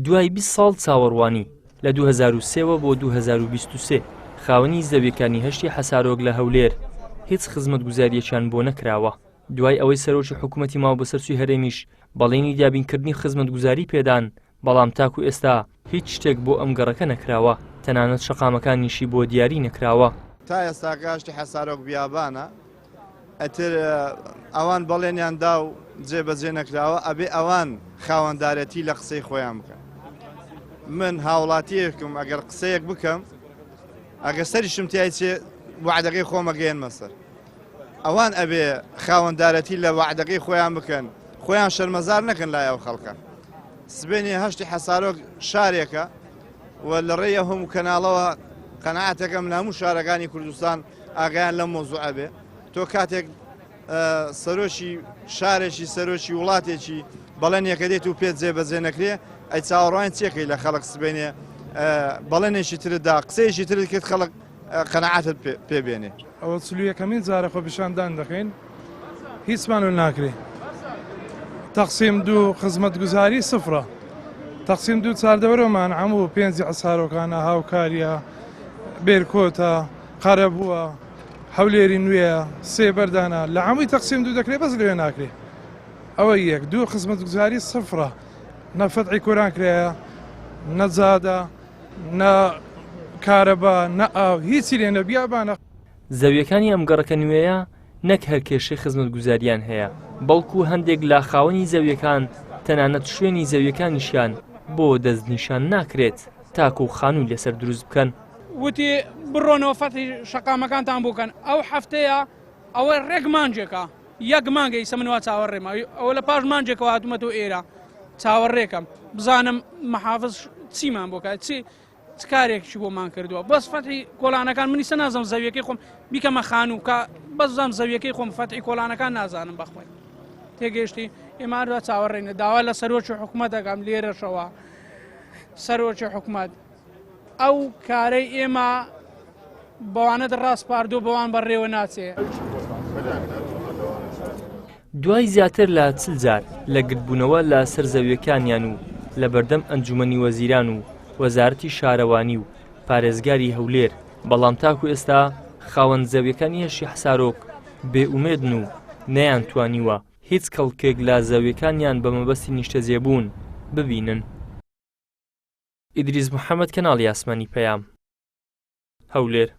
دوای 20 ساڵ چاوەڕوانی لە 2003 بۆ 2023 خاوەنی زەویەکانی هەشتی حەسارۆک لە هەولێر هیچ خزمەتگوزاریەکیان بۆ نەکراوە. دوای ئەوەی سەرۆکی حکوومەتی ماوە بەسەرچووی هەرێمیش بەڵێنی دابینکردنی خزمەتگوزاری پێدان، بەڵام تاکو ئێستا هیچ شتێک بۆ ئەم گەڕەکە نەکراوە، تەنانەت شەقامەکانیشی بۆ دیاری نەکراوە. تا ئێستا گاشتی حەسارۆک بیابانە ئەتر ئەوان بەڵێنیاندا و جێبەجێ نەکراوە، ئەبێ ئەوان خاوەندارەتی لە قسەی خۆیان بکەن. من هاوڵاتیەکم ئەگەر قسەیەک بکەم ئەگەر سەریشم تای چێ وعدەکەی خۆمەگەیەن مەسەر. ئەوان ئەبێ خاوەندارەتی لە وعدەکەی خۆیان بکەن، خۆیان شەرمەزار نەکەن لای ئەو خەڵکە. سبێنی هەشتی حەسارۆک شارێکە و لە ڕێیە هەموو کەناڵەوە قەناعەتەکەم لە هەموو شارەکانی کوردستان ئاگایان لەم مۆزوعە بێ. تۆ کاتێک سەرۆکی شارێکی سەرۆکی وڵاتێکی بەڵێنێکە دێت و پێت جێبەجێ نەکرێ، ئەی چاوەڕوان چێکەی لە خەڵک سبێنێ بەڵێنێکی تردا قسەیەکی ترت کرد خەڵک قەناعەتت پێبێنێ. ئەوە چلوویەکەمین جارە خۆپیشاندان دەکەین، هیچمان ناکرێ. تەقسیم دوو خزمەتگوزاری سفرە. تەقسیم دوو چاردەوەرەمان هەموو پێنجی حەسارۆکانە هاوکاریە، بێرکۆتە، قەرەبووە، هەولێری نوێە، سێ بەردانە لە هەمووی تەقسیم دوو دەکرێت بەس لەوێ ناکرێ. ئەوە یەک. دوو خزمەتگوزاری سفرە، نە فەتحی کۆران کرایە، نە جادە، نە کارەبا، نە ئاو، هیچی لێ نە بیابانە. زەویەکانی ئەم گەڕەکە نوێیە نەک هەر کێشەی خزمەتگوزاریان هەیە، بەڵکو هەندێک لە خاوەنی زەویەکان تەنانەت شوێنی زەویەکانیشیان بۆ دەستنیشان ناکرێت تاکو و خانووی لەسەر دروست بکەن. وتی بڕۆنەوە فەتحی شەقامەکانتان بکەن. ئەو هەفتەیە ئەوە ڕێک مانجێکە، یەک مانگەی سەمنەوە چاوەڕێمە، ئەوە لە پاش مانجێکەوە هاتوومەتەوە ئێرە چاوەڕێکم بزانم مەحافظ چیمان بۆکات، چ کارێکشی بۆمان کردووە. بەس فەتحی کۆڵانەکان منی سە نازم زەویەکەی خۆم بیکەمە خانووکە، بەزام زەویەکەی خۆم فەتحی کۆڵانەکان نازانم بەخۆی. تێگەشتی ئێمادا چاوەڕێنە داوا لە سەرۆکی حکوومەتەکەم لێرەشەوە سەرۆکی حکوومەت ئەو کارەی ئێمە بەوانە ڕاست پاردوو بەوان بەڕێوە ناچێ. دوای زیاتر لە 40 جار لە گرتبوونەوە لە سەر زەویەکانیان و لە بەردەم ئەنجومەنی وەزیران و وەزارەتی شارەوانی و پارێزگاری هەولێر، بەڵام تاکو ئێستا خاوەن زەویەکانی هەشتی حەسارۆک بێئومێدن و نەیانتوانیوە هیچ کەڵکێک لە زەویەکانیان بە مەبەستی نیشتەجێبوون ببینن. ئیدریس محەممەد، کەناڵی ئاسمانی پەیام، هەولێر.